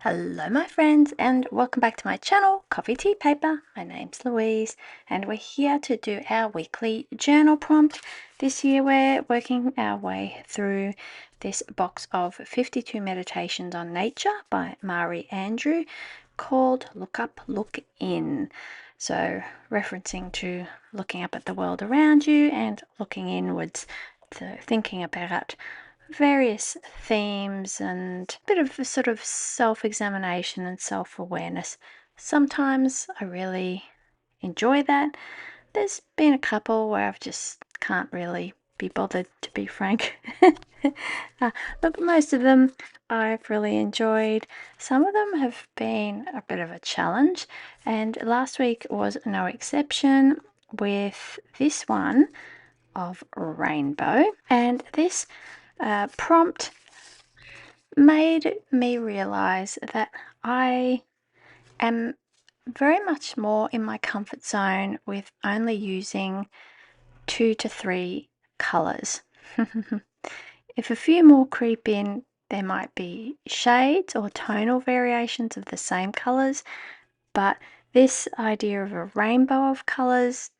Hello my friends and welcome back to my channel, Coffee Tea Paper. My name's Louise and we're here to do our weekly journal prompt. This year we're working our way through this box of 52 Meditations on Nature by Mari Andrew called Look Up, Look In. So referencing to looking up at the world around you and looking inwards, so thinking about various themes and a bit of a sort of self-examination and self-awareness. Sometimes I really enjoy that. There's been a couple where I've just can't really be bothered, to be frank. But most of them I've really enjoyed. Some of them have been a bit of a challenge, and last week was no exception with this one of rainbow. And this prompt made me realize that I am very much more in my comfort zone with only using 2 to 3 colors. If a few more creep in, there might be shades or tonal variations of the same colors, but this idea of a rainbow of colors,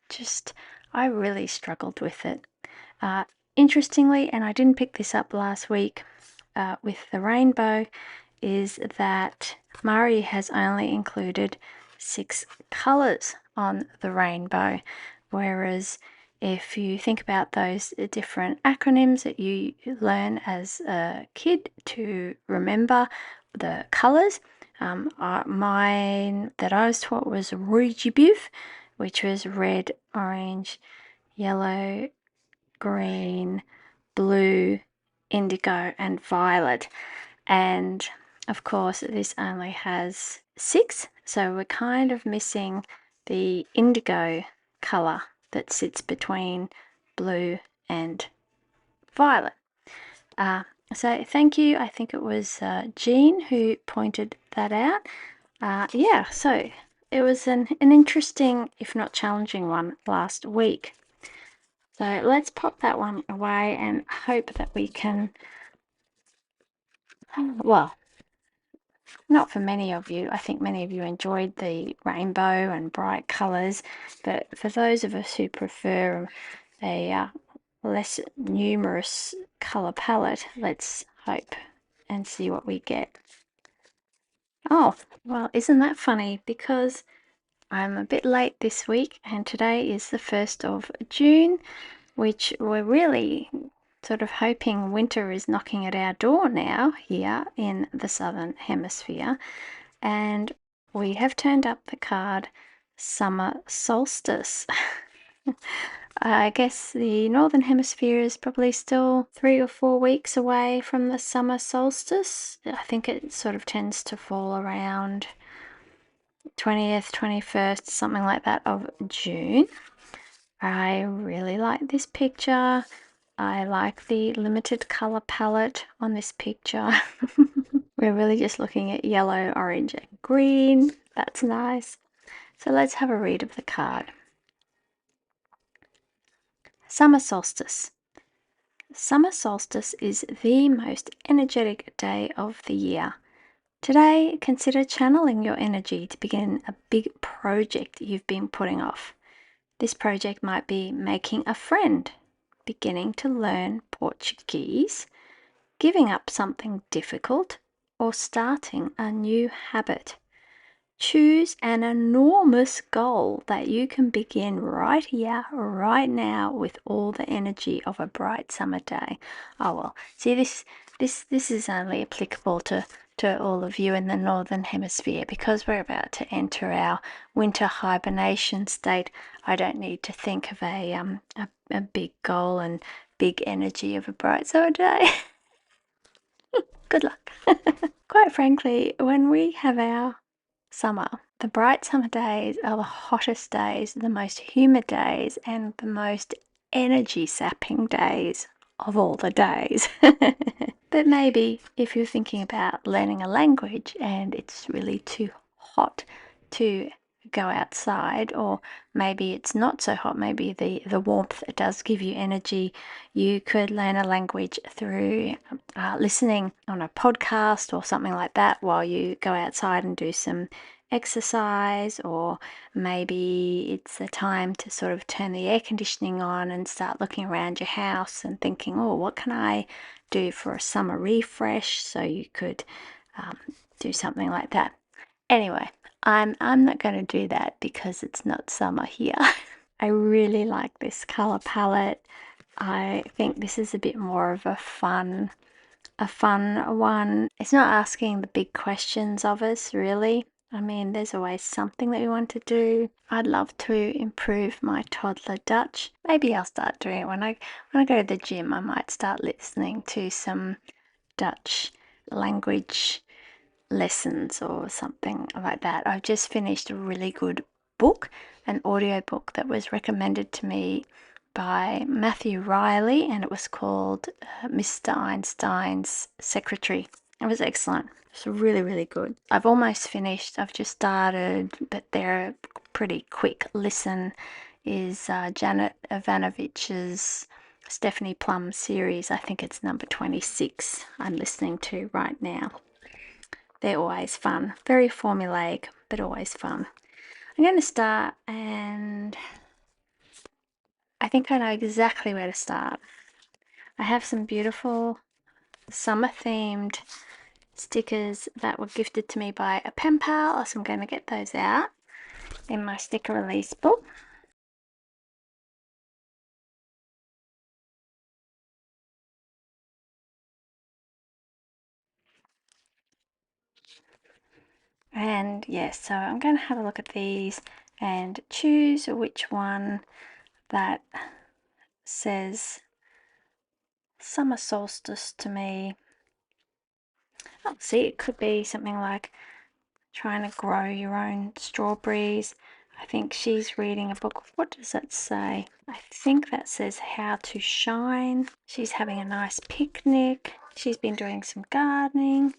I really struggled with it. Interestingly, and I didn't pick this up last week with the rainbow, is that Mari has only included 6 colors on the rainbow, whereas if you think about those different acronyms that you learn as a kid to remember the colors, mine that I was taught was Rouge Bif, which was red, orange, yellow, green, blue, indigo, and violet. And of course, this only has 6, so we're kind of missing the indigo color that sits between blue and violet. So thank you. I think it was Jean who pointed that out. Yeah, so it was an interesting, if not challenging one last week. So let's pop that one away and hope that we can, well, not for many of you. I think many of you enjoyed the rainbow and bright colours, but for those of us who prefer a less numerous colour palette, let's hope and see what we get. Oh, well, isn't that funny? Because I'm a bit late this week and today is the 1st of June, which we're really sort of hoping winter is knocking at our door now here in the southern hemisphere, and we have turned up the card summer solstice. I guess the northern hemisphere is probably still 3 or 4 weeks away from the summer solstice. I think it sort of tends to fall around 20th, 21st, something like that of June. I really like this picture. I like the limited color palette on this picture. We're really just looking at yellow, orange, and green. That's nice. So let's have a read of the card. Summer solstice. Summer solstice is the most energetic day of the year. Today, consider channeling your energy to begin a big project you've been putting off. This project might be making a friend, beginning to learn Portuguese, giving up something difficult, or starting a new habit. Choose an enormous goal that you can begin right here, right now, with all the energy of a bright summer day. Oh well, see, this is only applicable to all of you in the northern hemisphere because we're about to enter our winter hibernation state. I don't need to think of a big goal and big energy of a bright summer day. Good luck. Quite frankly, when we have our summer, the bright summer days are the hottest days, the most humid days, and the most energy sapping days of all the days. But maybe if you're thinking about learning a language and it's really too hot to go outside, or maybe it's not so hot, maybe the warmth does give you energy, you could learn a language through listening on a podcast or something like that while you go outside and do some exercise. Or maybe it's a time to sort of turn the air conditioning on and start looking around your house and thinking, oh, what can I do for a summer refresh? So you could do something like that. Anyway, I'm not going to do that because it's not summer here. I really like this color palette. I think this is a bit more of a fun one. It's not asking the big questions of us, really. I mean, there's always something that we want to do. I'd love to improve my toddler Dutch. Maybe I'll start doing it when I go to the gym. I might start listening to some Dutch language lessons or something like that. I've just finished a really good book, an audio book that was recommended to me by Matthew Riley, and it was called Mr. Einstein's Secretary. It was excellent. It's really, really good. I've almost finished. I've just started, but they're a pretty quick listen. Is Janet Ivanovich's Stephanie Plum series. I think it's number 26 I'm listening to right now. They're always fun. Very formulaic, but always fun. I'm going to start, and I think I know exactly where to start. I have some beautiful summer-themed stickers that were gifted to me by a pen pal, so I'm going to get those out in my sticker release book. And yes, so I'm going to have a look at these and choose which one that says summer solstice to me. Oh, see, it could be something like trying to grow your own strawberries. I think she's reading a book. What does that say? I think that says How to Shine. She's having a nice picnic. She's been doing some gardening.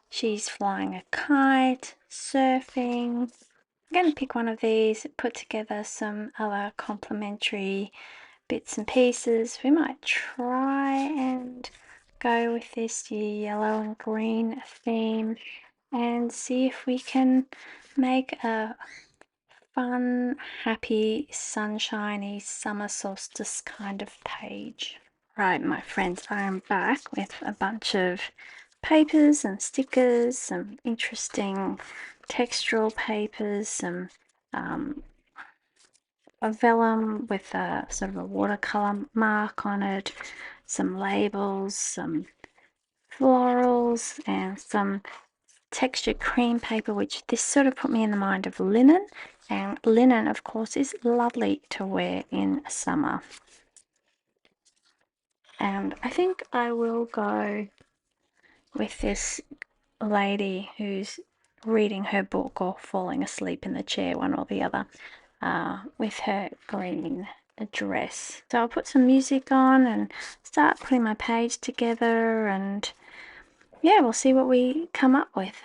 She's flying a kite, surfing. I'm going to pick one of these, put together some other complementary bits and pieces. We might try and go with this yellow and green theme and see if we can make a fun, happy, sunshiny summer solstice kind of page. Right, my friends, I am back with a bunch of papers and stickers, some interesting textural papers, some a vellum with a sort of a watercolor mark on it, some labels, some florals, and some textured cream paper, which this sort of put me in the mind of linen. And linen, of course, is lovely to wear in summer. And I think I will go with this lady who's reading her book or falling asleep in the chair, one or the other, with her green dress. So I'll put some music on and start putting my page together, and yeah, we'll see what we come up with.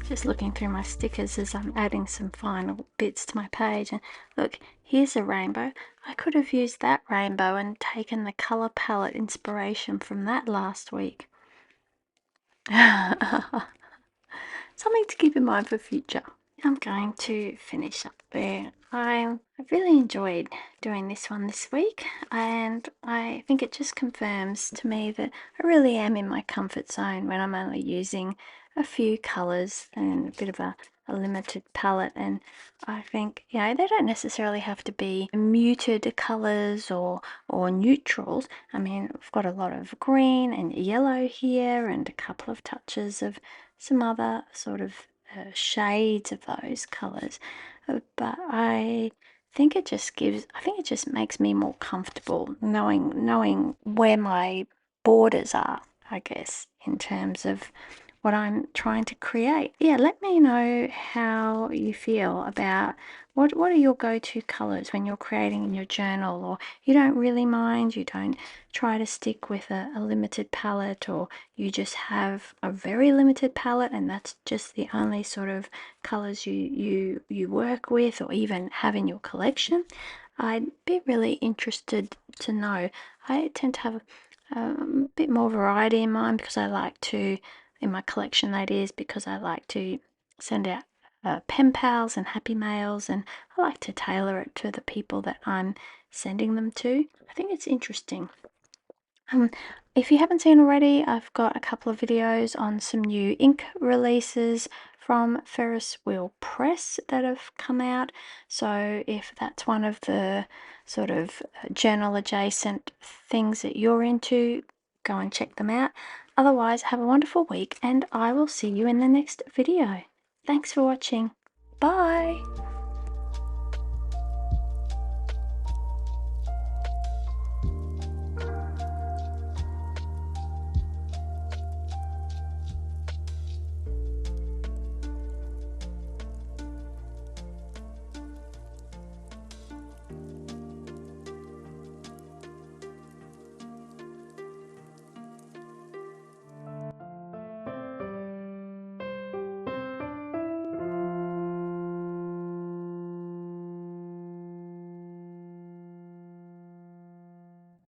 Just looking through my stickers as I'm adding some final bits to my page, and look, here's a rainbow. I could have used that rainbow and taken the colour palette inspiration from that last week. Something to keep in mind for future. I'm going to finish up there. I really enjoyed doing this one this week, and I think it just confirms to me that I really am in my comfort zone when I'm only using a few colours and a bit of a limited palette. And I think, you know, they don't necessarily have to be muted colours or neutrals. I mean, I've got a lot of green and yellow here and a couple of touches of some other sort of shades of those colours, but I think it just makes me more comfortable knowing where my borders are, I guess, in terms of what I'm trying to create. Yeah, let me know how you feel about what are your go-to colors when you're creating in your journal, or you don't really mind, you don't try to stick with a limited palette, or you just have a very limited palette and that's just the only sort of colors you work with or even have in your collection. I'd be really interested to know. I tend to have a bit more variety in mine because I like to, in my collection that is, because I like to send out pen pals and happy mails, and I like to tailor it to the people that I'm sending them to. I think it's interesting. If you haven't seen already, I've got a couple of videos on some new ink releases from Ferris Wheel Press that have come out. So if that's one of the sort of journal adjacent things that you're into, go and check them out. Otherwise, have a wonderful week and I will see you in the next video. Thanks for watching. Bye!